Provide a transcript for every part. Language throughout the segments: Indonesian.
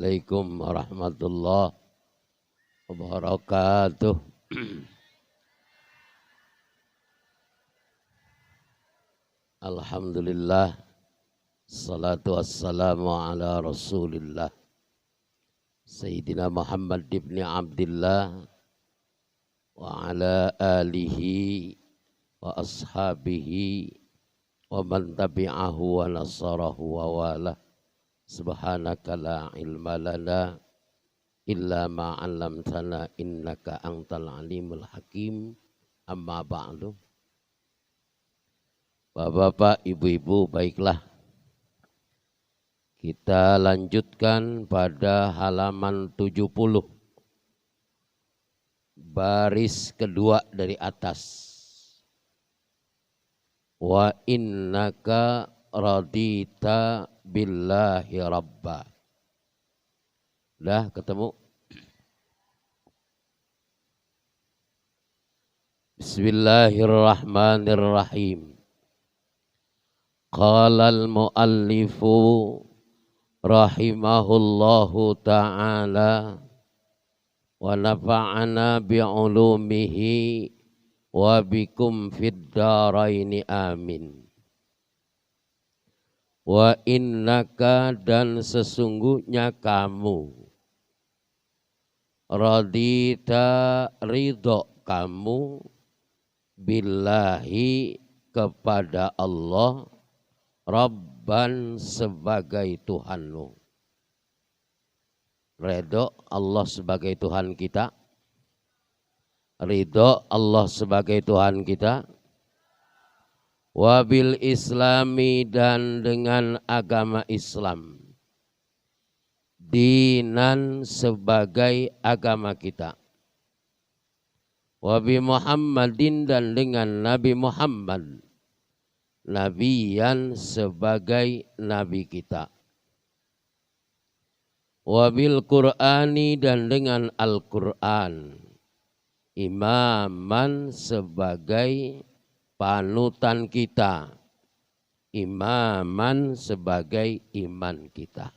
Assalamualaikum warahmatullahi wabarakatuh. Alhamdulillah, salatu wassalamu ala rasulillah Sayyidina Muhammad ibn Abdillah wa ala alihi wa ashabihi wa man tabi'ahu wa nasarahu wa wala. Subhanaka la ilma lana illa ma 'allamtana innaka antal alimul hakim. Amma ba'du. Bapak-bapak, ibu-ibu, baiklah. Kita lanjutkan pada halaman 70. Baris kedua dari atas. Wa innaka radita billahi rabba. Dah ketemu? Bismillahirrahmanirrahim. Qala al-muallifu rahimahullahu ta'ala wa nafa'ana bi'ulumihi wa bikum fid daraini amin. Wa innaka, dan sesungguhnya kamu, radita, ridho kamu, billahi, kepada Allah, Rabban, sebagai Tuhanmu. Ridho Allah sebagai Tuhan kita, ridho Allah sebagai Tuhan kita. Wabil islami, dan dengan agama Islam, dinan, sebagai agama kita. Wabi Muhammadin, dan dengan Nabi Muhammad, nabiyan, sebagai nabi kita. Wabil Qur'ani, dan dengan Al-Qur'an, imaman, sebagai panutan kita, imaman, sebagai iman kita.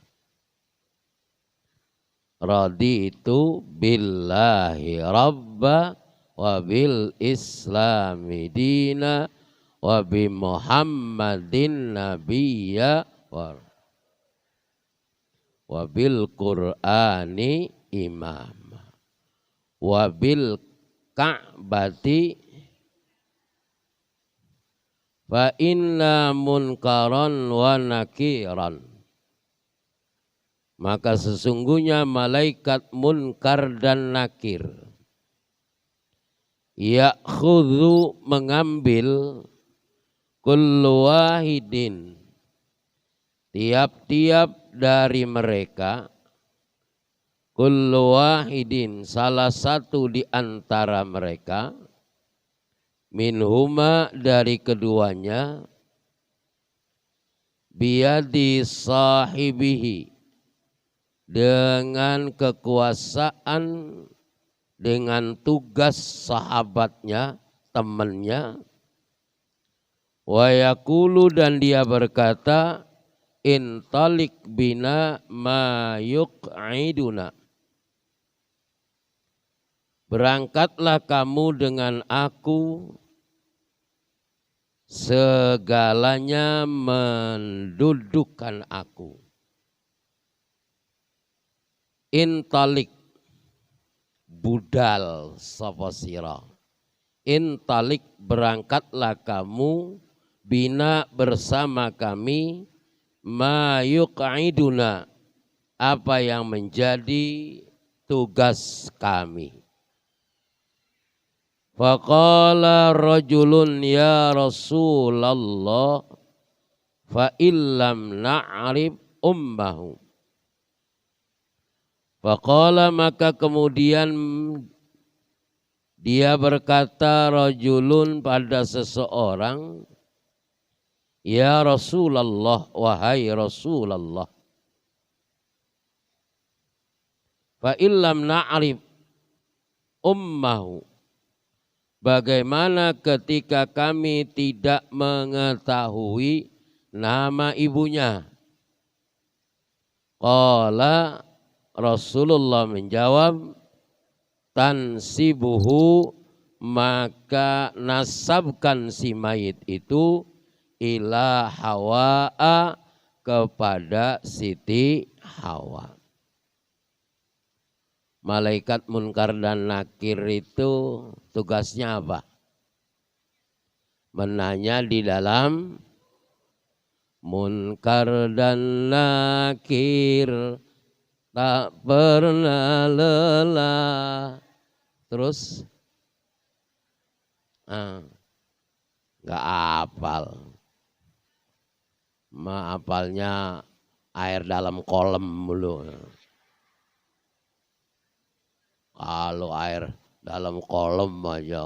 Raditu billahi rabba wa bil islami dina wa bi muhammadin nabiyya wa bil qur'ani imam wa bil ka'bati fa inna munkaran wa nakiran. Maka sesungguhnya malaikat munkar dan nakir, ya'khudhu, mengambil, kullu wahidin, tiap-tiap dari mereka, kullu wahidin, salah satu di antara mereka, minhuma, dari keduanya, biyadi sahibihi, dengan kekuasaan, dengan tugas sahabatnya, temannya. Wa yaqulu, dan dia berkata, intalik bina ma yuq'iduna, berangkatlah kamu dengan aku, segalanya mendudukkan aku. Intalik, budal sapa sira. Intalik, berangkatlah kamu, bina, bersama kami, ma yuq'iduna, apa yang menjadi tugas kami. Faqala rajulun ya Rasulullah fa illam na'rif ummahu. Faqala, maka kemudian dia berkata, rajulun, pada seseorang, ya Rasulullah, wahai Rasulullah, fa illam na'rif ummahu, bagaimana ketika kami tidak mengetahui nama ibunya? Qala, Rasulullah menjawab, tansibuhu, maka nasabkan si mayit itu ila Hawa'a, kepada Siti Hawa. Malaikat Munkar dan Nakir itu tugasnya apa? Menanya di dalam Munkar dan Nakir tak pernah lelah. Terus nggak hafal. Hafalnya air dalam kolam dulu. Kalau air dalam kolam aja,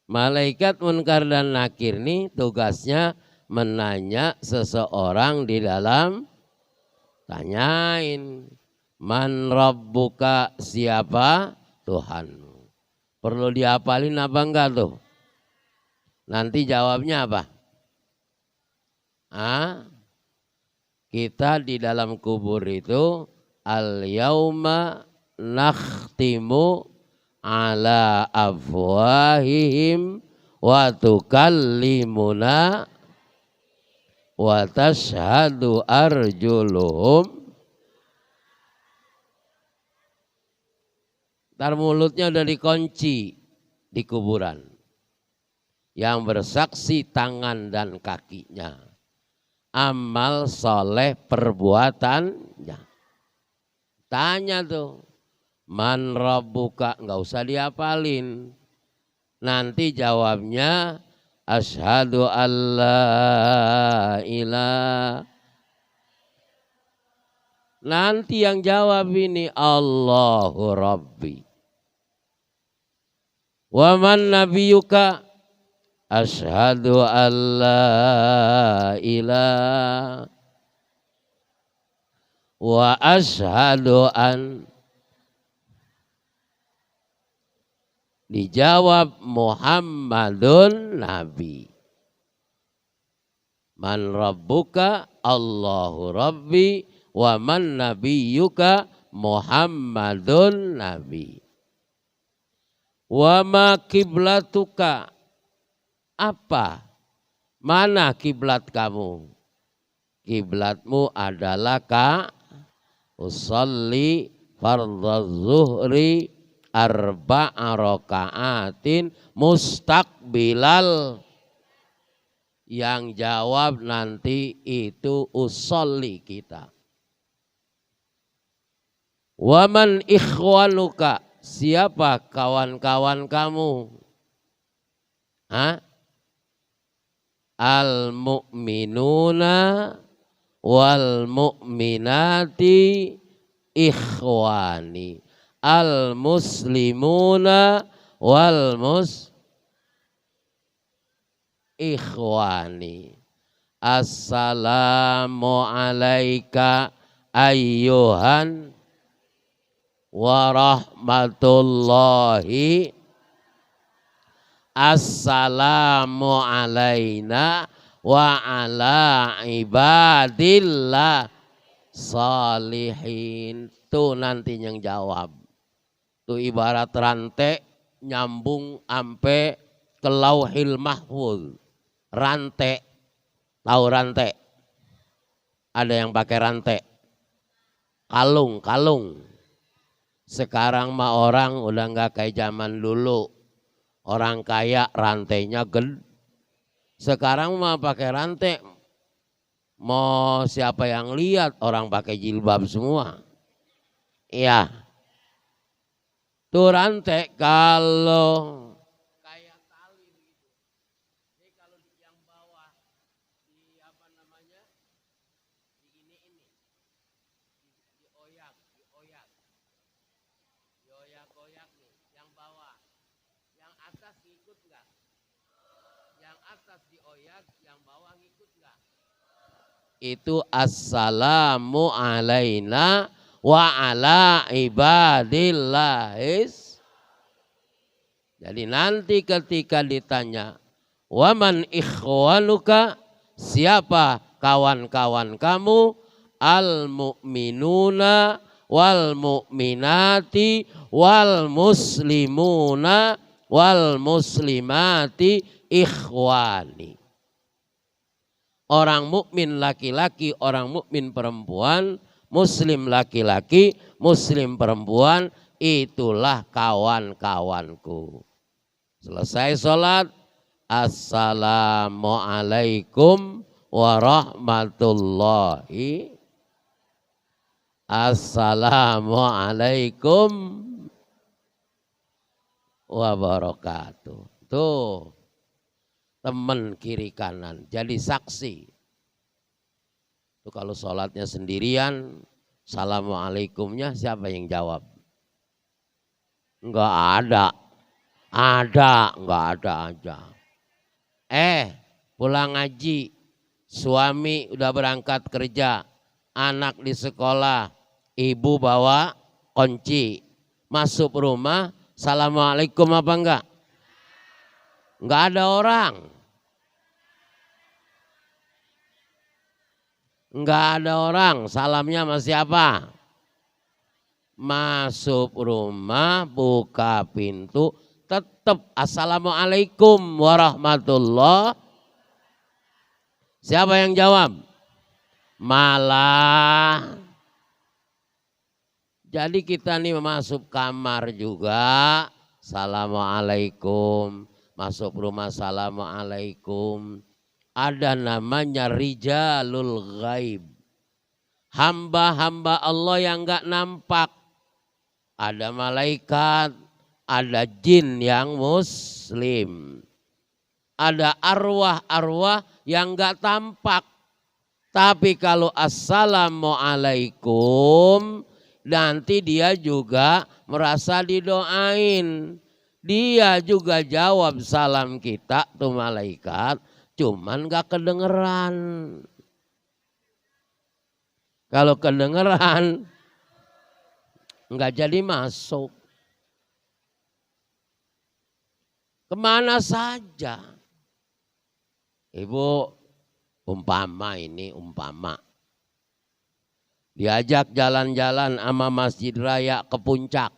Malaikat Munkar dan Nakir ini tugasnya menanya seseorang di dalam, tanyain, man rabbuka, siapa Tuhanmu. Perlu dihafalin apa enggak tuh? Nanti jawabnya apa? Kita di dalam kubur itu al-yauma nakhtimu ala afwahihim wa tukallimuna wa tashhadu arjuluhum. Ntar mulutnya udah dikunci di kuburan. Yang bersaksi tangan dan kakinya. Amal soleh perbuatannya. Tanya tuh, man rabbuka, nggak usah dihafalin. Nanti jawabnya asyhadu alla ilaha. Nanti yang jawab ini Allahu Rabbi. Wa man nabiyuka, asyhadu alla ilaha wa asyhadu an. Dijawab Muhammadun Nabi. Man rabbuka, Allahu Rabbi, wa man nabiyyuka, Muhammadun Nabi. Wa ma kiblatuka, apa? Mana kiblat kamu? Kiblatmu adalah usolli fardhu zuhri arba'a raka'atin mustaqbilal. Yang jawab nanti itu usolli kita. Waman ikhwanuka, siapa kawan-kawan kamu? Al-mu'minuna wal mu'minati ikhwani. Al-muslimuna wal ikhwani. Assalamu alaika ayyuhan warahmatullahi. Assalamu alaina wa ala ibadillah salihin. Tuh nanti yang jawab. Tuh ibarat rantai nyambung sampai ke Lauhil Mahfuz. Rantai, tahu rantai? Ada yang pakai rantai. Kalung. Sekarang mah orang udah nggak kayak zaman dulu. Orang kaya rantainya gede. Sekarang mah pakai rantai. Mau siapa yang lihat, orang pakai jilbab semua. Iya. Tuh rantai kalau kayak tali begitu. Jadi kalau yang bawah di apa namanya? Di ini. Dioyak nih, yang bawah. Yang atas ngikut enggak? Yang atas dioyak, yang bawah ngikut enggak? Itu assalamu alaina wa ala ibadillahis. Jadi nanti ketika ditanya Waman ikhwanuka, siapa kawan-kawan kamu? Al mu'minuna wal mu'minati wal muslimuna wal muslimati ikhwani. Orang mukmin laki-laki, orang mukmin perempuan, muslim laki-laki, muslim perempuan, itulah kawan-kawanku. Selesai sholat, assalamualaikum warahmatullahi. Assalamualaikum wabarakatuh. Tuh, teman kiri kanan jadi saksi. Tuh kalau sholatnya sendirian, assalamualaikumnya siapa yang jawab? Enggak ada. Enggak ada aja. Pulang ngaji, suami udah berangkat kerja, anak di sekolah, ibu bawa kunci, masuk rumah, assalamualaikum apa enggak? Enggak ada orang. Enggak ada orang, salamnya sama siapa? Masuk rumah, buka pintu, tetap assalamualaikum warahmatullah. Siapa yang jawab? Malah. Jadi kita nih masuk kamar juga, assalamualaikum. Masuk rumah, assalamualaikum. Ada namanya rijalul ghaib. Hamba-hamba Allah yang enggak nampak. Ada malaikat, ada jin yang muslim. Ada arwah-arwah yang enggak tampak. Tapi kalau assalamualaikum, nanti dia juga merasa didoain. Dia juga jawab salam kita tuh malaikat, cuman enggak kedengeran. Kalau kedengeran, enggak jadi masuk. Kemana saja. Ibu, umpama. Diajak jalan-jalan sama Masjid Raya ke puncak.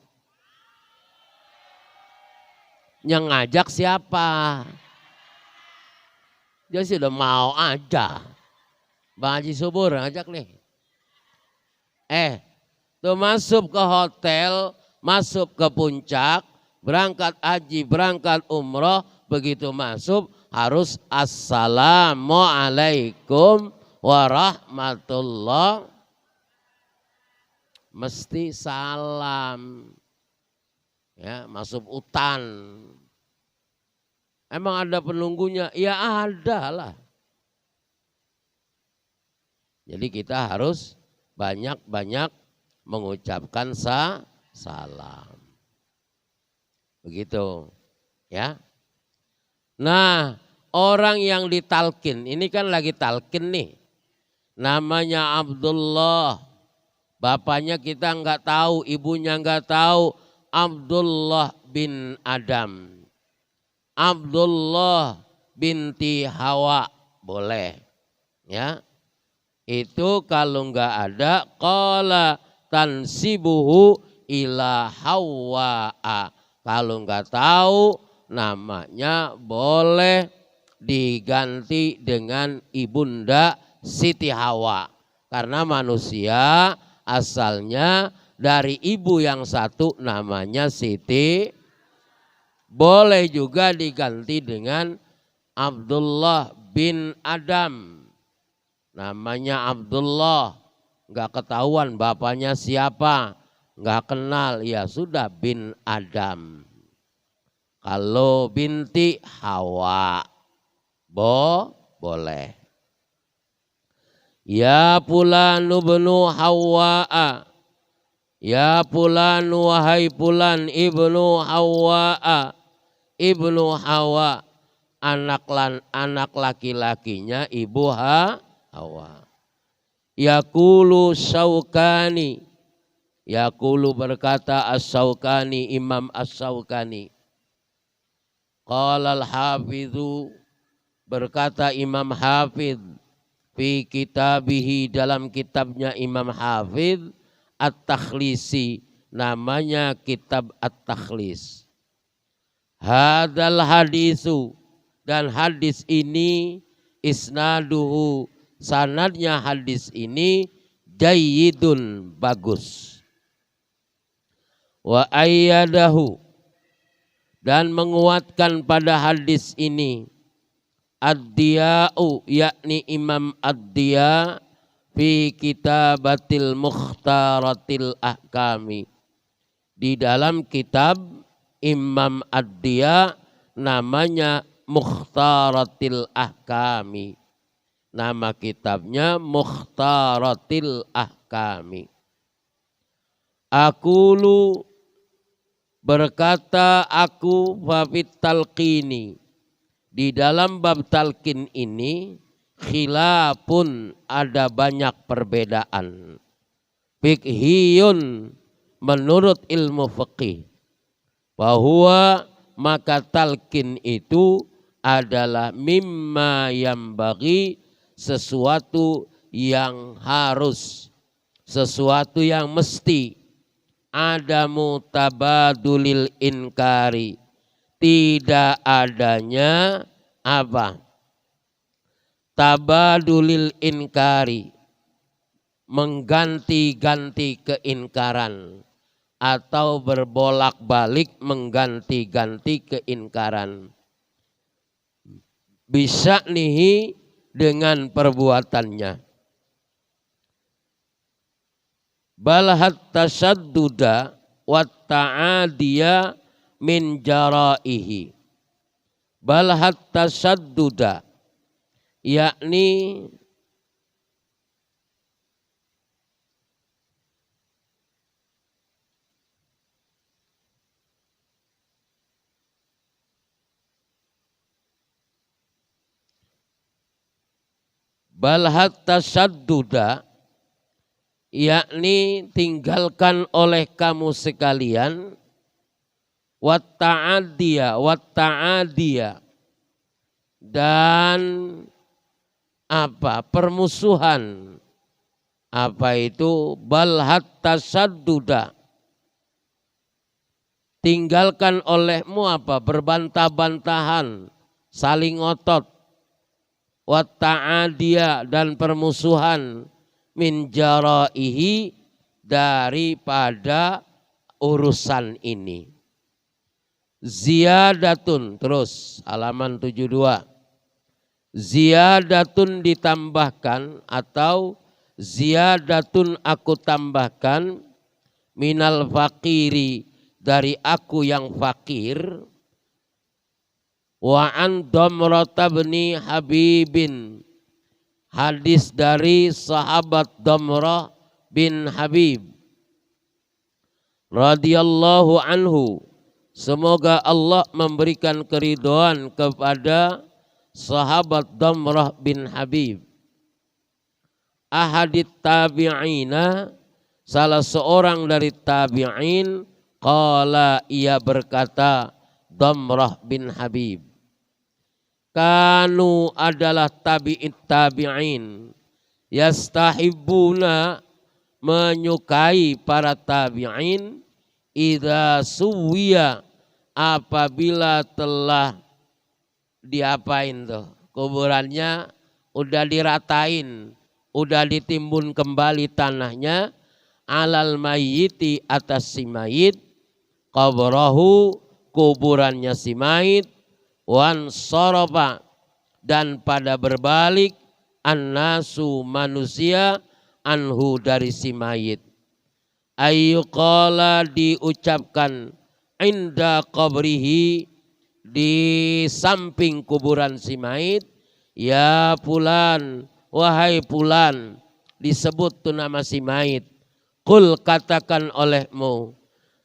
Yang ngajak siapa? Dia sudah mau aja. Bang Haji Subur ngajak nih. Tuh masuk ke hotel, masuk ke puncak, berangkat haji, berangkat umroh, begitu masuk harus assalamualaikum warahmatullah. Mesti salam. Ya, masuk hutan. Emang ada penunggunya? Ya ada lah. Jadi kita harus banyak-banyak mengucapkan salam. Begitu. Ya. Nah, orang yang ditalkin, ini kan lagi talkin nih. Namanya Abdullah. Bapaknya kita enggak tahu, ibunya enggak tahu. Abdullah bin Adam. Abdullah binti Hawa. Boleh. Ya. Itu kalau enggak ada, qala tansibuhu ila Hawa'a. Kalau enggak tahu, namanya boleh diganti dengan ibunda Siti Hawa. Karena manusia asalnya dari ibu yang satu namanya Siti. Boleh juga diganti dengan Abdullah bin Adam. Namanya Abdullah. Enggak ketahuan bapaknya siapa. Enggak kenal. Ya sudah bin Adam. Kalau binti Hawa. Boleh. Ya fulanu benu Hawa'a. Ya fulan wahai fulan ibnu Hawa'a. Ibnu Hawa. Anak laki-lakinya ibu Hawa. Yaqulu Syaukani. Yaqulu berkata As-Syaukani, Imam As-Syaukani. Qala al-Hafidhu Berkata Imam Hafidh fi kitabihi, dalam kitabnya Imam Hafidh At-Takhlisi, namanya kitab At-Takhlis. Hadal hadisu, dan hadis ini isnaduhu, sanadnya hadis ini jayyidun, bagus. Wa ayyadahu, dan menguatkan pada hadis ini Ad-Diya'u, yakni Imam Ad-Diya fi kitabatil mukhtaratil ahkami, di dalam kitab Imam Ad-Diya namanya Mukhtaratil Ahkami. Nama kitabnya Mukhtaratil Ahkami. Aqulu, berkata aku, fafit talqini, di dalam bab talqin ini khilafun, ada banyak perbedaan. Fiqhiyun, menurut ilmu fiqih, bahwa maka talqin itu adalah mimma yang bagi, sesuatu yang harus, sesuatu yang mesti. Ada mutabadulil inkari, tidak adanya apa? Tabadulil inkari, mengganti-ganti keingkaran, atau berbolak-balik mengganti-ganti keingkaran. Bisa nihi, dengan perbuatannya. Balhat tasadduda wa ta'adiya min jaraihi. Balhat tasadduda, yakni balhat tasadduda, yakni tinggalkan oleh kamu sekalian, wat ta'adiyah, dan apa? Permusuhan. Apa itu? Balhat tasadduda, tinggalkan olehmu apa? Berbantah-bantahan, saling ngotot. Wat ta'adiyah, dan permusuhan, min jaraihi, daripada urusan ini. Ziyadatun, terus halaman 72. Ziyadatun, ditambahkan, atau ziyadatun, aku tambahkan, minal fakiri, dari aku yang fakir. Wa an Damrata bin Habibin, hadis dari sahabat Damrah bin Habib radhiyallahu anhu, semoga Allah memberikan keridhaan kepada sahabat Damrah bin Habib. Ahadit tabi'ina, salah seorang dari tabi'in, qala, ia berkata, Damrah bin Habib, kanu, adalah tabi'in, yastahibbuna, menyukai para tabi'in, idza suwiya, apabila telah diapain tuh, kuburannya udah diratain, udah ditimbun kembali tanahnya, alal mayyiti, atas si mayit, qabrahu, kuburannya si mayit, wan sorofa, dan pada berbalik, annasu, manusia, anhu, dari si mayit. Ayyuqala, diucapkan, inda qabrihi, di samping kuburan si mayit, ya fulan, wahai fulan, disebut tuh nama si mayit. Qul, katakan olehmu,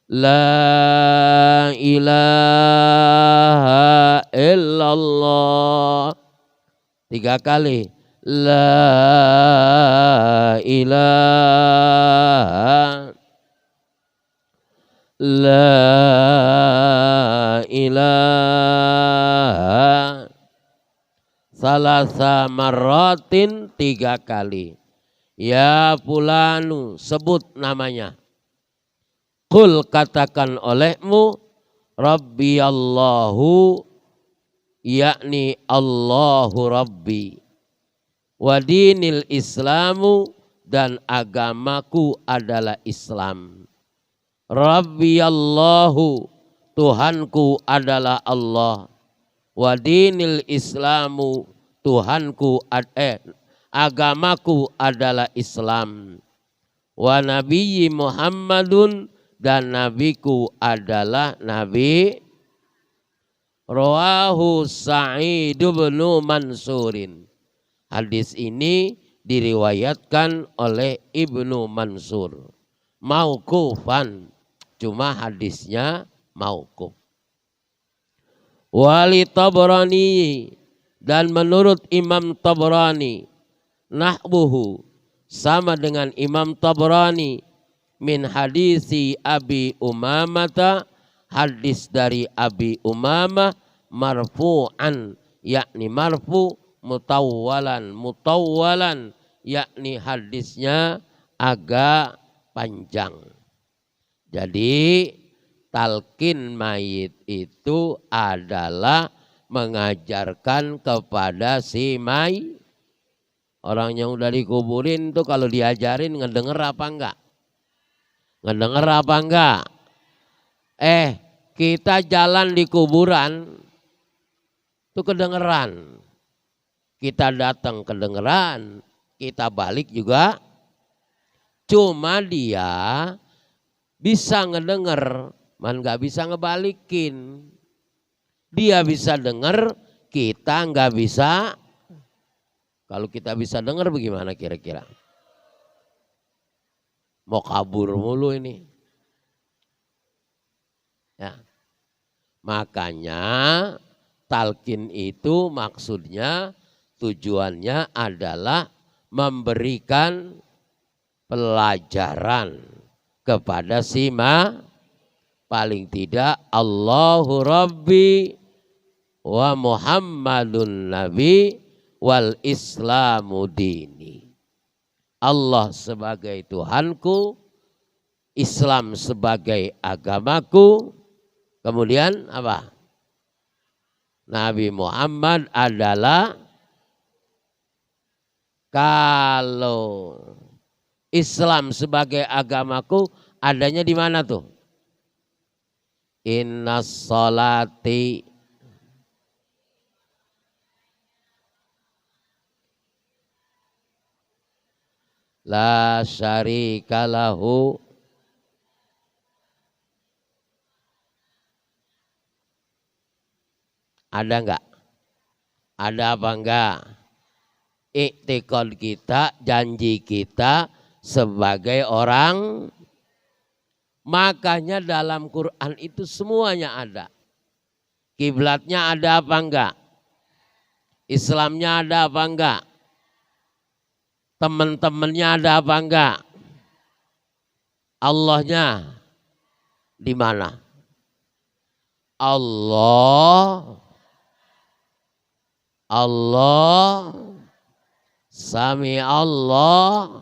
la ilaha illallah, 3 kali. La ilaha, la ilaha, salasa marratin 3 kali. Ya fulanu, sebut namanya. Qul, katakan olehmu, Rabbi Allahu, yakni Allahu Rabbi. Wa dinil Islamu, dan agamaku adalah Islam. Rabbi Allahu, Tuhanku adalah Allah. Wa dinil Islamu, Tuhanku agamaku adalah Islam. Wa nabiyyi Muhammadun, dan nabiku adalah Nabi. Rawahu Sa'id bin Mansurin. Hadis ini diriwayatkan oleh Ibnu Mansur. Mauqufan, cuma hadisnya mauquf. Wali Tabrani, dan menurut Imam Tabrani, nahbuhu, sama dengan Imam Tabrani, min hadisi Abi Umamah, hadis dari Abi Umamah, marfu'an, yakni marfu, mutawwalan, yakni hadisnya agak panjang. Jadi talqin mayit itu adalah mengajarkan kepada si mayit. Orang yang udah dikuburin tuh kalau diajarin ngedenger apa enggak? Ngedenger apa enggak? Kita jalan di kuburan tuh kedengeran. Kita datang kedengeran, kita balik juga. Cuma dia bisa ngedenger, man nggak bisa ngebalikin. Dia bisa denger, kita nggak bisa. Kalau kita bisa denger bagaimana kira-kira? Mau kabur mulu ini. Ya. Makanya talqin itu maksudnya, tujuannya adalah memberikan pelajaran kepada si paling tidak Allahu Rabbi wa Muhammadun Nabi wal Islamu dini. Allah sebagai Tuhanku, Islam sebagai agamaku, kemudian apa? Nabi Muhammad adalah, kalau Islam sebagai agamaku adanya di mana tuh? Innas sholati la syarika lahu ada enggak? Ada apa enggak? Iktikad kita, janji kita sebagai orang. Makanya dalam Quran itu semuanya ada. Kiblatnya ada apa enggak? Islamnya ada apa enggak? Teman-temannya ada apa enggak? Allahnya di mana? Allah Sami Allah.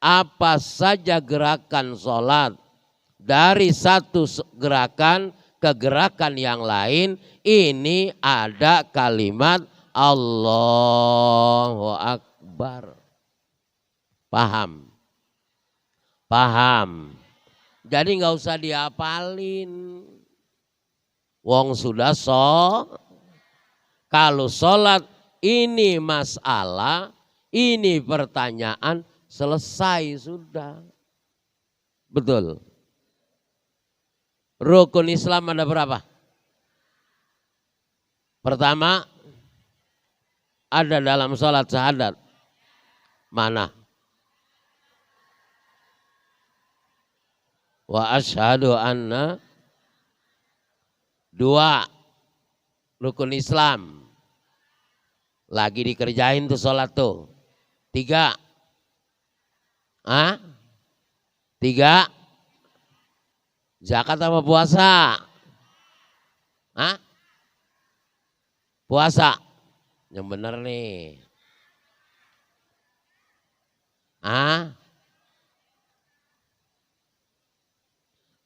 Apa saja gerakan sholat, dari satu gerakan ke gerakan yang lain, ini ada kalimat Allahu Akbar. Paham? Paham. Jadi nggak usah dihafalin. Wong sudah kalau sholat ini masalah, ini pertanyaan, selesai sudah. Betul. Rukun Islam ada berapa? Pertama, ada dalam sholat syahadat. Mana? Wa asyhadu anna. 2, rukun Islam. Lagi dikerjain tuh sholat tuh. 3. 3. Zakat apa puasa? Puasa. Yang benar nih. Ah,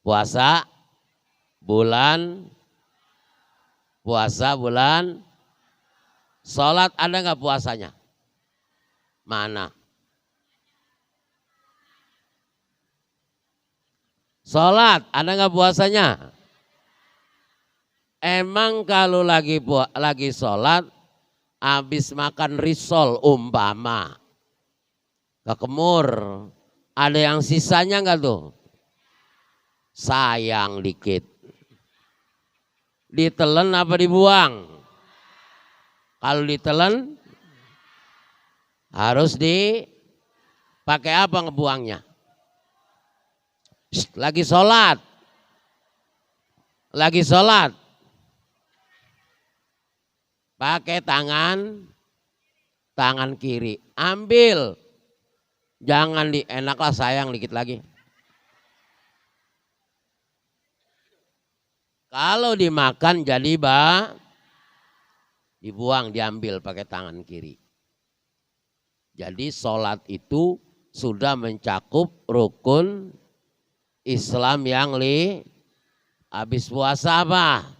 puasa bulan, sholat ada nggak puasanya? Mana? Sholat ada nggak puasanya? Emang kalau lagi sholat, habis makan risol umpama, kekemur, ada yang sisanya nggak tuh? Sayang dikit. Ditelen apa dibuang? Kalau ditelen harus dipakai apa ngebuangnya? Lagi sholat. Pakai tangan kiri. Ambil. Jangan enaklah sayang dikit lagi. Kalau dimakan jadi dibuang, diambil pakai tangan kiri. Jadi sholat itu sudah mencakup rukun Islam yang habis puasa apa?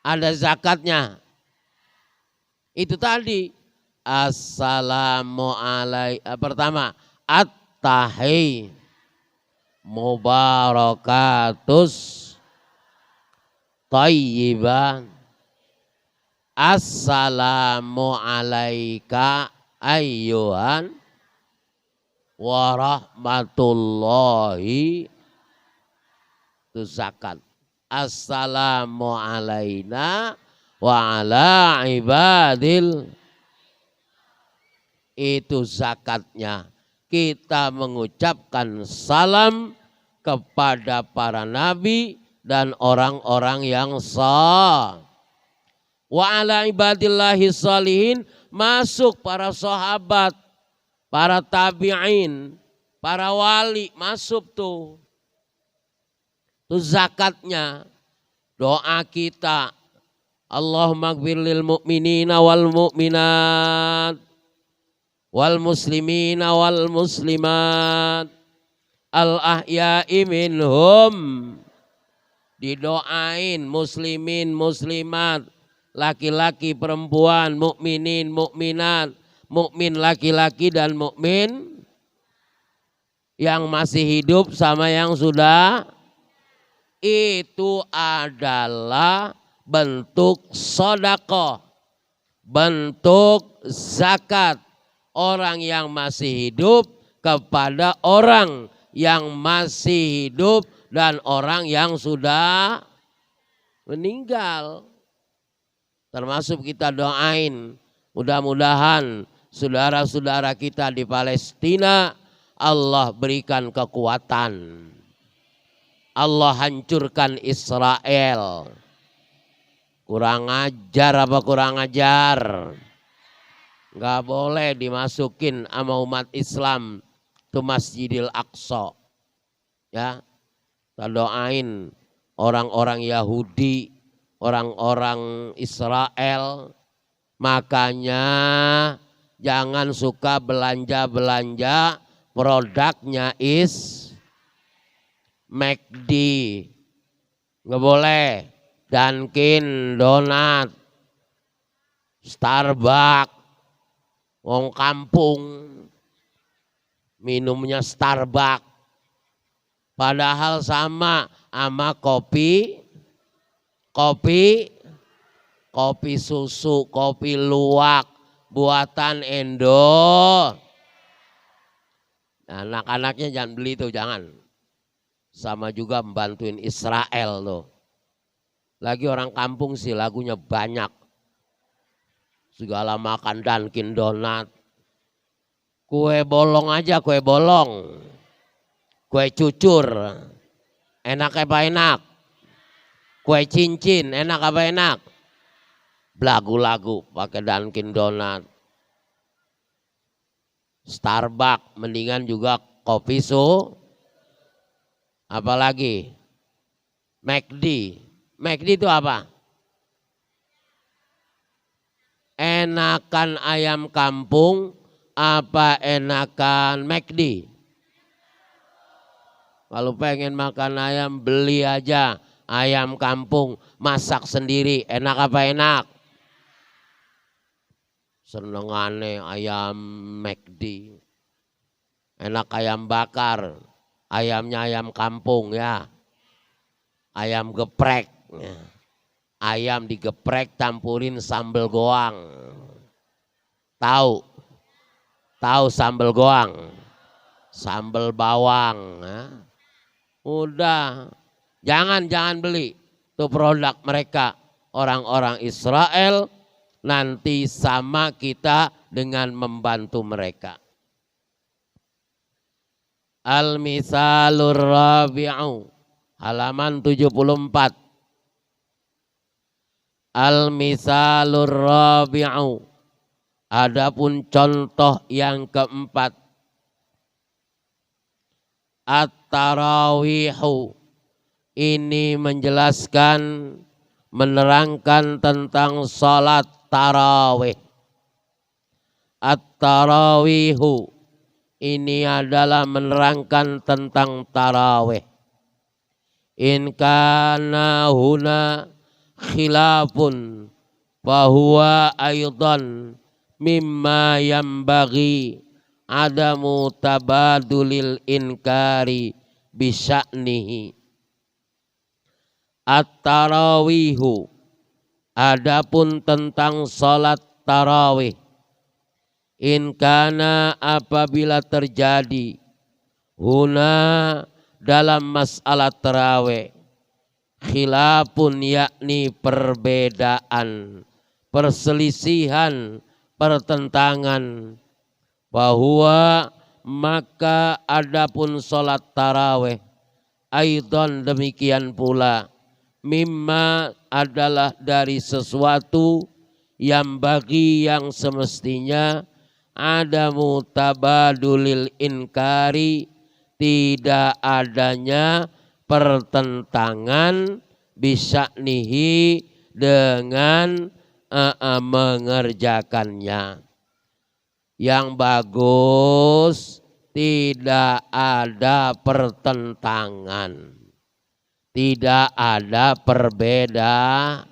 Ada zakatnya. Itu tadi. Assalamualaikum. Pertama, at-tahiyy mubarakatus thayyiban. Assalamualaika ayyuhan warahmatullahi, itu zakat. Assalamu alaina wa ala ibadil, itu zakatnya. Kita mengucapkan salam kepada para nabi dan orang-orang yang sah. Wa ala ibadillahi salihin, masuk para sahabat, para tabi'in, para wali, masuk tuh. Itu zakatnya. Doa kita, Allahumma ighfir lil mu'minina wal mu'minat wal muslimina wal muslimat al ahya'i minhum. Didoain muslimin muslimat, laki-laki perempuan, mukminin mukminat, mukmin laki-laki dan mukmin yang masih hidup sama yang sudah. Itu adalah bentuk sedekah, bentuk zakat orang yang masih hidup kepada orang yang masih hidup dan orang yang sudah meninggal. Termasuk kita doain, mudah-mudahan saudara-saudara kita di Palestina Allah berikan kekuatan. Allah hancurkan Israel. Kurang ajar apa kurang ajar? Gak boleh dimasukin sama umat Islam ke Masjidil Aqsa. Ya, kita doain orang-orang Yahudi, orang-orang Israel. Makanya jangan suka belanja-belanja produknya McD. Nggak boleh. Dunkin Donat, Starbucks, wong kampung minumnya Starbucks. Padahal sama kopi susu, kopi luwak buatan Indo. Nah, anak-anaknya jangan beli itu, jangan. Sama juga membantuin Israel loh. Lagi orang kampung sih lagunya banyak. Segala makan Dunkin Donat. Kue bolong aja, kue bolong. Kue cucur, enak apa enak? Kue cincin, enak apa enak? Belagu-lagu pakai Dunkin Donat. Starbucks, mendingan juga kopi apalagi McD. McD itu apa? enakan ayam kampung apa enakan McD? Kalau pengen makan ayam beli aja ayam kampung, masak sendiri, enak apa enak? Senengane ayam McD. Enak ayam bakar, ayamnya ayam kampung ya. Ayam geprek. Ayam digeprek campurin sambal goang. Tahu? Tahu sambal goang, sambal bawang. Udah, jangan beli. Itu produk mereka, orang-orang Israel. Nanti sama kita dengan membantu mereka. Al-Misalur Rabi'u, halaman 74. Al-Misalur Rabi'u. Adapun contoh yang keempat, At-Tarawihu, ini menjelaskan, menerangkan tentang salat tarawih. At-Tarawihu, ini adalah menerangkan tentang tarawih. In kana huna khilafun fahuwa aidan mimma yambagi adamu tabadulil inkari bisya'nihi. At-tarawihu, adapun tentang salat tarawih. In kana, apabila terjadi, huna, dalam masalah tarawih, khilafun, yakni perbedaan, perselisihan, pertentangan, bahwa maka adapun sholat tarawih, aidon demikian pula, mimma adalah dari sesuatu yang bagi yang semestinya ada mutabadulil inkari, tidak adanya pertentangan bisya'nihi dengan mengerjakannya. Yang bagus tidak ada pertentangan, tidak ada perbedaan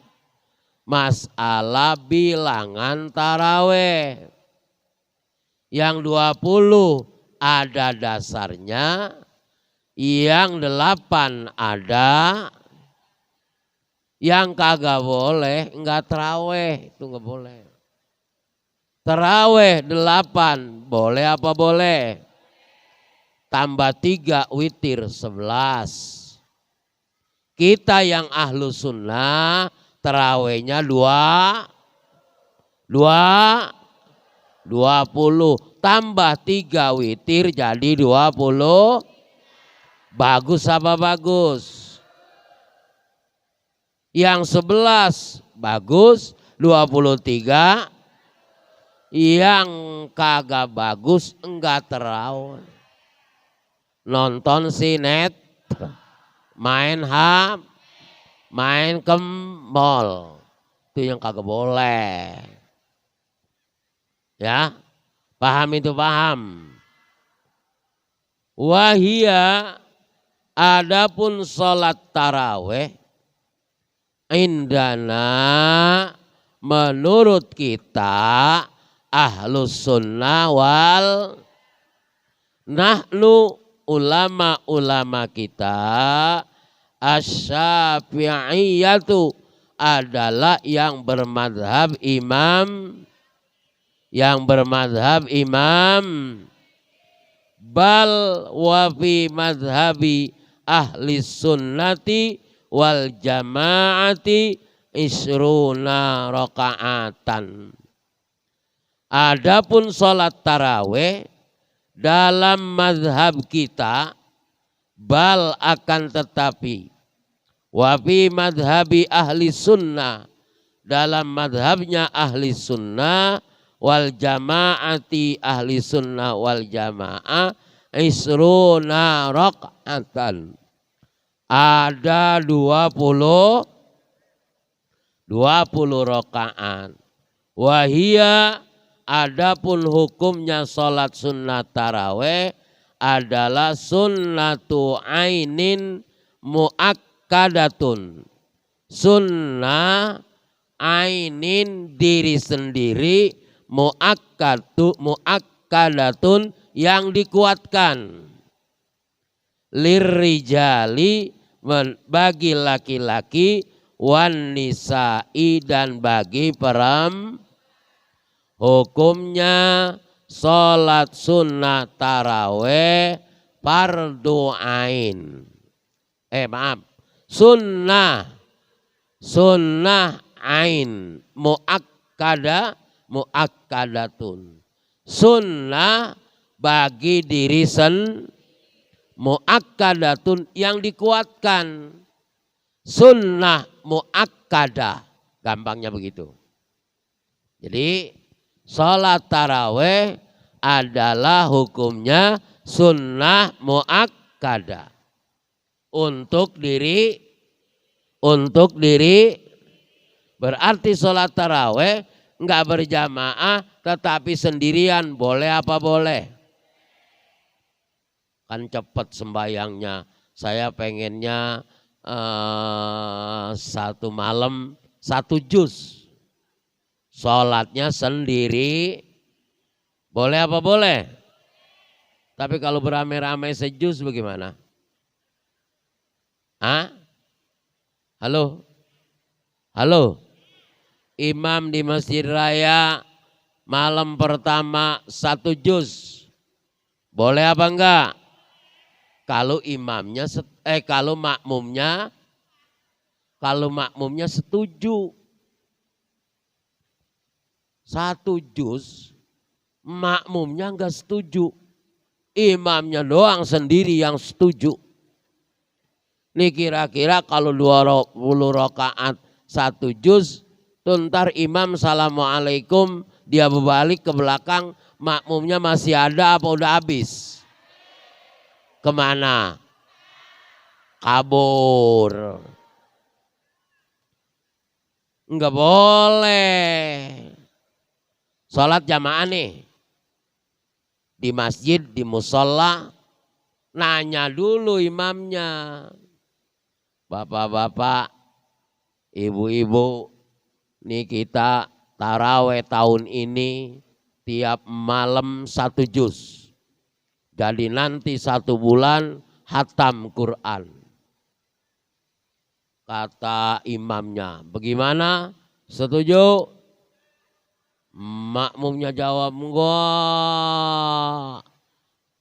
masalah bilangan taraweh. Yang 20 ada dasarnya, yang 8 ada, yang kagak boleh enggak taraweh, itu enggak boleh. Taraweh 8 boleh apa boleh? Tambah 3 witir 11. Kita yang ahlu sunnah tarawehnya 20 tambah 3 witir jadi 20. Bagus apa bagus? Yang 11 bagus, 23. Yang kagak bagus enggak tarawih. Nonton sinet, main HP, main ke mall, itu yang kagak boleh. Ya, paham itu paham. Wahia, adapun sholat taraweh, indana, menurut kita ahlus sunnah wal, nahnu ulama-ulama kita, asy-syafi'iyatu adalah yang bermadhab imam, bal wa fi madhabi ahli sunnati wal jamaati isruna rakaatan. Adapun sholat taraweh dalam mazhab kita, bal akan tetapi, wa fi madhabi ahli sunnah, dalam madhabnya ahli sunnah wal jamaati, ahli sunnah wal jamaah, isruna rakaatan, ada 20 rakaat. Wahia adapun hukumnya sholat sunat taraweh adalah sunnatu ainin muakkadatun. Sunnah ainin diri sendiri muakkadatun yang dikuatkan. Lirrijali bagi laki-laki wan nisa'i dan bagi perempuan. Hukumnya sholat sunnah taraweh fardu ain. Sunnah ain muakkadatun. Sunnah bagi diri muakkadatun yang dikuatkan. Sunnah muakkadah, gampangnya begitu. Jadi sholat taraweh adalah hukumnya sunnah muakkadah. Untuk diri berarti sholat taraweh enggak berjamaah tetapi sendirian boleh apa boleh? Kan cepat sembayangnya. Saya pengennya satu malam 1 juz. Sholatnya sendiri boleh apa boleh? Tapi kalau beramai-ramai sejuz bagaimana? Halo? Imam di Masjid Raya malam pertama 1 juz. Boleh apa enggak? Kalau makmumnya setuju. 1 juz makmumnya enggak setuju. Imamnya doang sendiri yang setuju. Nih kira-kira kalau 20 rakaat 1 juz, ntar imam assalamualaikum, dia berbalik ke belakang, makmumnya masih ada apa udah habis? Kemana? Kabur. Enggak boleh. Sholat jamaah nih. Di masjid, di musola, nanya dulu imamnya. Bapak-bapak, ibu-ibu, nih kita taraweh tahun ini tiap malam 1 juz. Jadi nanti 1 bulan hatam Quran. Kata imamnya, bagaimana? Setuju? Makmumnya jawab, enggak.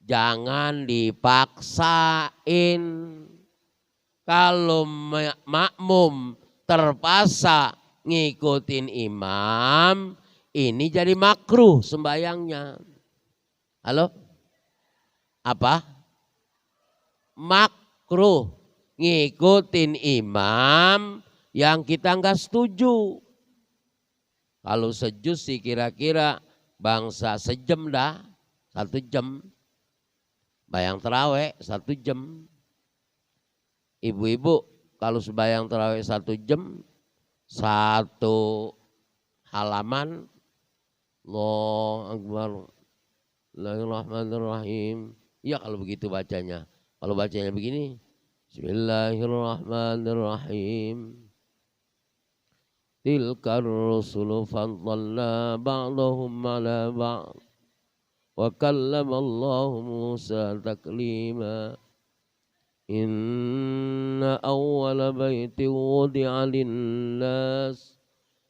Jangan dipaksain. Kalau makmum terpaksa ngikutin imam, ini jadi makruh sembayangnya. Halo? Apa? Makruh ngikutin imam yang kita enggak setuju. Kalau sejuz sih kira-kira bangsa sejam dah, 1 jam. Bayang terawih 1 jam. Ibu-ibu kalau sembahyang terawih 1 jam, 1 halaman, Allahu Akbar, Bismillahirrahmanirrahim. Ya kalau begitu bacanya. Kalau bacanya begini, Bismillahirrahmanirrahim. Tilkar rusulu faddalna ba'dahum ala ba'd. Wa kallamallahu Musa taklima. Inna awwala baitin wudi'a linnas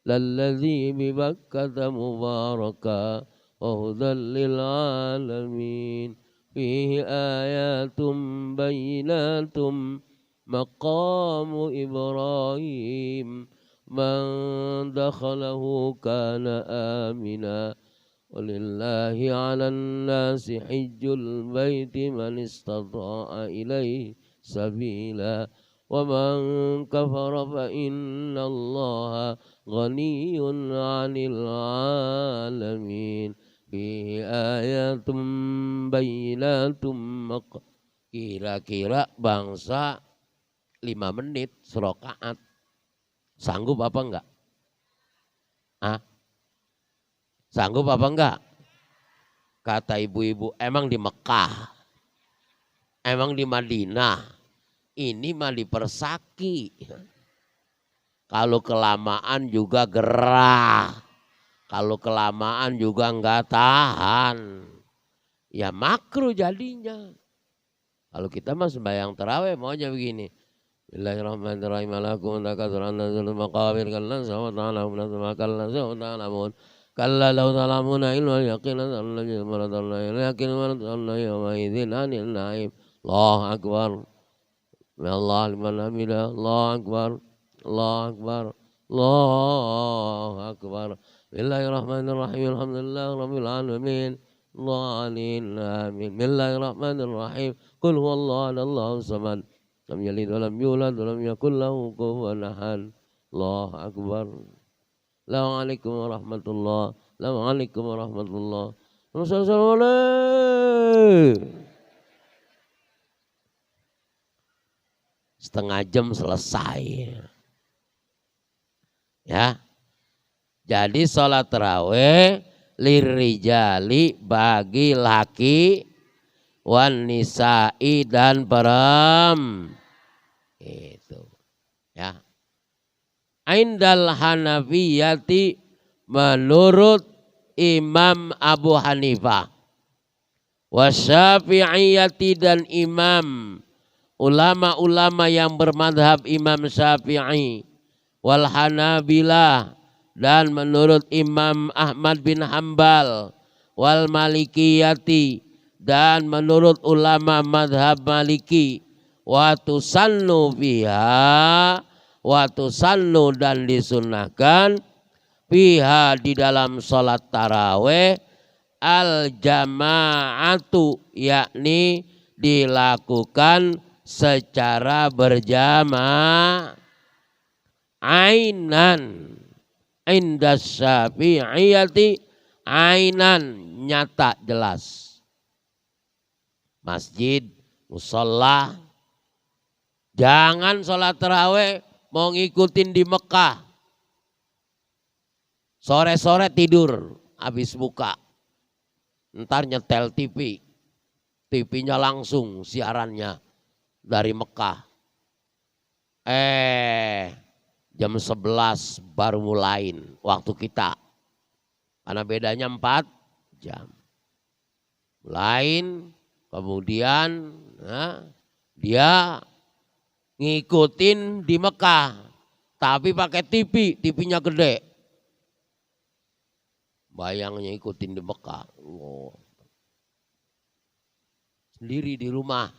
lalladzi bi Bakkata mubaraka wa hudan lil alamin. Fihi ayatum bayyinatum maqamu Ibrahim. Man dakhalahu kana amina. Walillahi 'alan nasi hijjul baiti man istata'a ilaihi sabila. Wa man kafara fa innallaha ghaniyyun 'anil 'alamin. Fihi ayatum bayyinatum. Kira-kira bangsa 5 menit serakaat. Sanggup apa enggak? Sanggup apa enggak? Kata ibu-ibu, emang di Mekah, emang di Madinah, ini mah di Persaki. Kalau kelamaan juga gerah, kalau kelamaan juga enggak tahan. Ya makruh jadinya. Kalau kita mah sembahyang tarawih maunya begini. Bismillahirrahmanirrahim. Alakum takatsuran nazul maqabir kallan sawa ta'lamun ma kallan sawa ta'lamun. Kalla law ta'lamuna ilmal yaqin allazi maradallahu yakin maradallahu yawma idzin anil naim. Allahu akbar. Ya Allah liman hamidah. Allahu akbar. Allahu akbar. Allahu akbar. Bismillahirrahmanirrahim. Alhamdulillah rabbil alamin. Amin. Bismillahirrahmanirrahim. Qul huwallahu Allahu samad. Lam yalid wa lam yulad wa lam yakul lahu kufuwan ahad. Allahu akbar. Assalamualaikum warahmatullahi wabarakatuh. Assalamualaikum warahmatullahi wabarakatuh. Setengah jam selesai. Ya. Jadi sholat tarawih lirijali bagi laki, wan nisa'i dan itu ya. Indal Hanafiyati menurut Imam Abu Hanifah, wasyafi'iyati dan imam ulama-ulama yang bermadhab Imam Syafi'i, wal Hanabilah dan menurut Imam Ahmad bin Hambal, wal Malikiyati dan menurut ulama madhab Maliki, wa tusannu biha, wa tusannu dan disunnahkan biha di dalam sholat taraweh al jama'atu, yakni dilakukan secara berjamaah. Ainan indas syafi'iyati, ainan nyata jelas. Masjid, musola, jangan sholat taraweh mau ngikutin di Mekah. Sore-sore tidur habis buka, ntar nyetel TV, TV-nya langsung siarannya dari Mekah. Jam 11 baru mulain waktu kita. Karena bedanya 4 jam. Lain, kemudian dia ngikutin di Mekah. Tapi pakai TV, TV-nya gede. Bayangnya ikutin di Mekah. Oh. Sendiri di rumah,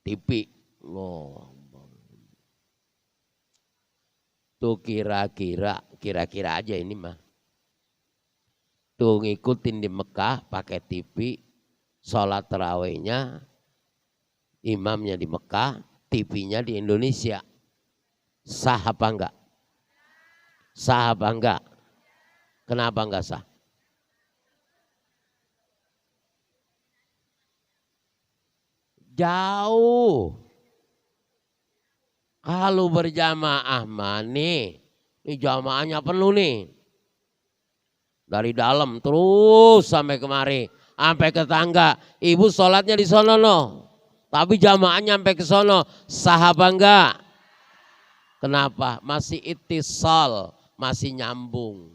TV. Oh. Tuh kira-kira aja ini mah. Tuh ngikutin di Mekah pakai TV, sholat tarawihnya, imamnya di Mekah, TV-nya di Indonesia. Sah apa enggak? Sah apa enggak? Kenapa enggak sah? Jauh. Kalau berjamaah mah nih, ini jamaahnya penuh nih. Dari dalam terus sampai kemari, sampai ke tangga. Ibu sholatnya di sono no, tapi jamaahnya sampai ke sono. Sah apa enggak? Kenapa? Masih ittisal, masih nyambung.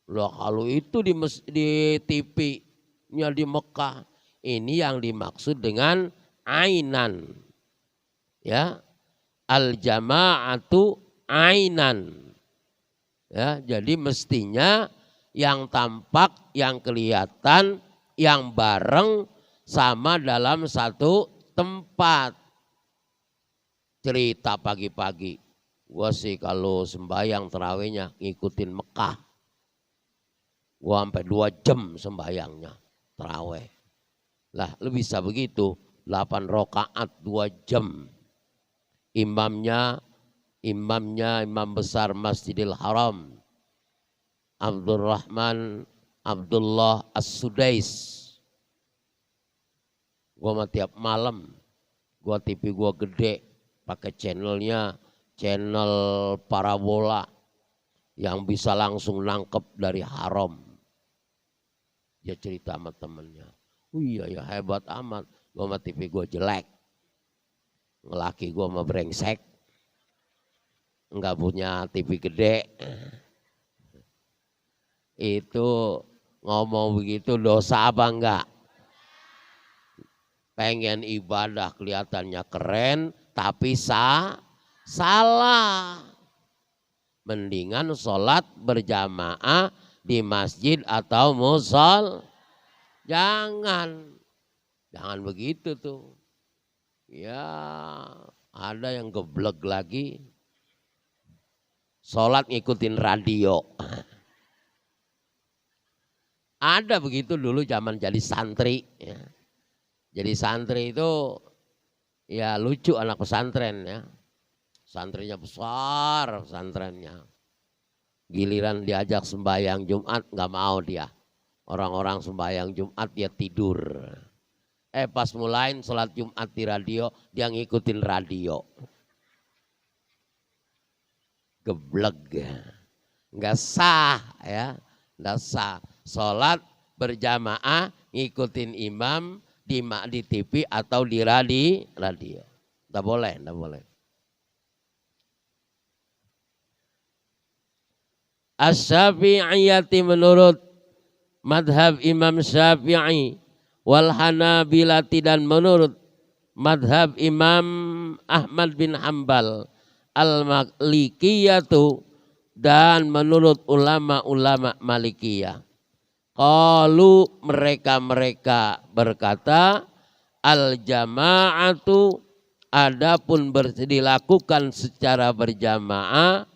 Loh kalau itu di TV-nya di Mekah, ini yang dimaksud dengan ainan. Ya. Al jama'atu ainan. Ya, jadi mestinya yang tampak, yang kelihatan, yang bareng sama dalam satu tempat. Cerita pagi-pagi, gua sih kalau sembahyang tarawihnya ngikutin Mekah. Gua sampai 2 jam sembahyangnya tarawih. Lah lu bisa begitu, 8 rakaat 2 jam. Imam besar Masjidil Haram, Abdurrahman Abdullah As-Sudais. Gua mah tiap malam, gua TV gua gede, pakai channelnya, channel parabola yang bisa langsung nangkep dari haram. Dia cerita sama temennya. Oh iya ya hebat amat. Gue sama TV gue jelek. Laki gue sama brengsek. Enggak punya TV gede. Itu ngomong begitu dosa apa enggak? Pengen ibadah kelihatannya keren tapi salah. Mendingan sholat berjamaah di masjid atau musol. Jangan begitu tuh. Ya ada yang geblek lagi. Sholat ngikutin radio. Ada begitu dulu zaman jadi santri. Ya. Jadi santri itu ya lucu anak pesantren ya. Santrinya besar pesantrennya. Giliran diajak sembahyang Jumat nggak mau dia. Orang-orang sembahyang Jumat dia tidur. Pas mulain sholat Jumat di radio dia ngikutin radio. Geblek ya. Nggak sah ya. Nggak sah. Sholat berjamaah ngikutin imam di TV atau di radio. Nggak boleh, nggak boleh. As-Syafi'iyati menurut madhab Imam Syafi'i wal Hanabilati dan menurut madhab Imam Ahmad bin Hanbal al-Malikiyatu dan menurut ulama-ulama Malikiyah. Qalu mereka berkata al-jama'atu adapun dilakukan secara berjamaah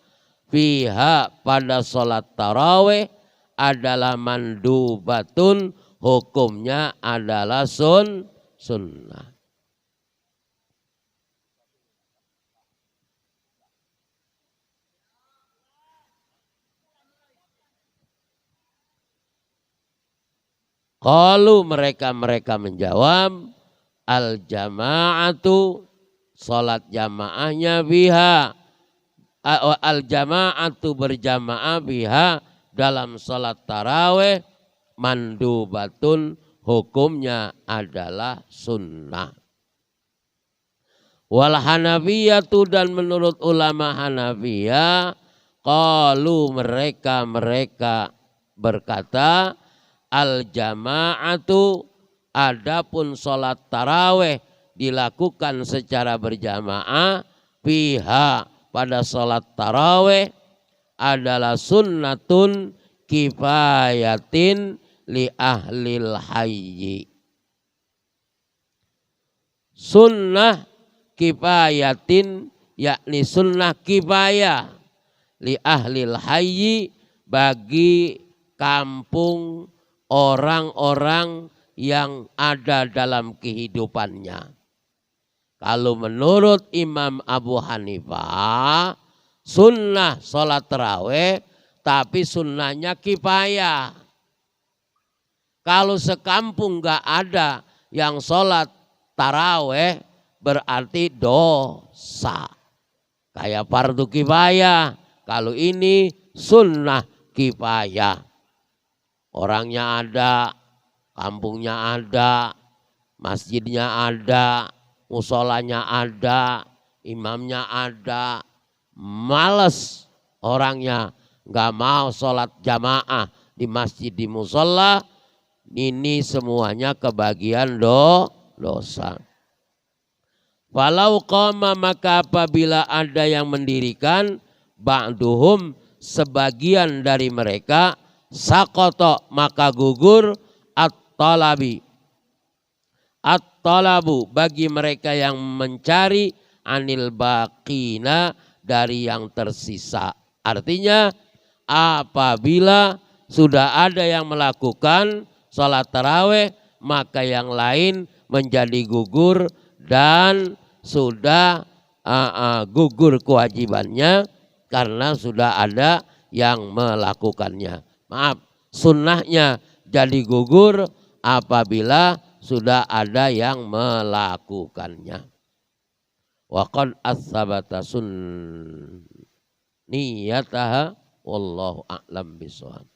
fiha pada sholat tarawih adalah mandubatun, hukumnya adalah sunnah. Qalu mereka menjawab al-jama'atu sholat jamaahnya biha. Al-jama'atu berjamaah biha dalam salat tarawih mandubatun, hukumnya adalah sunnah. Wal Hanafiyatu dan menurut ulama Hanafiyah qalu mereka berkata al-jama'atu adapun salat tarawih dilakukan secara berjamaah biha pada sholat tarawih adalah sunnatun kifayatin li ahlil hayyi. Sunnah kifayatin yakni sunnah kifayah li ahlil hayyi bagi kampung orang-orang yang ada dalam kehidupannya. Kalau menurut Imam Abu Hanifah, sunnah sholat tarawih, tapi sunnahnya kifayah. Kalau sekampung nggak ada yang sholat tarawih, berarti dosa. Kayak fardu kifayah, kalau ini sunnah kifayah. Orangnya ada, kampungnya ada, masjidnya ada, musolanya ada, imamnya ada, males orangnya nggak mau sholat jamaah di masjid di musola, ini semuanya kebagian dosa. Walau qama maka apabila ada yang mendirikan ba'duhum sebagian dari mereka sakoto maka gugur at-talabi. At-talabu bagi mereka yang mencari anil baqina dari yang tersisa. Artinya apabila sudah ada yang melakukan sholat tarawih maka yang lain menjadi gugur dan sudah gugur kewajibannya karena sudah ada yang melakukannya. Maaf, sunnahnya jadi gugur apabila sudah ada yang melakukannya. Wa qad asbata sunniyataha wallahu a'lam bishawab.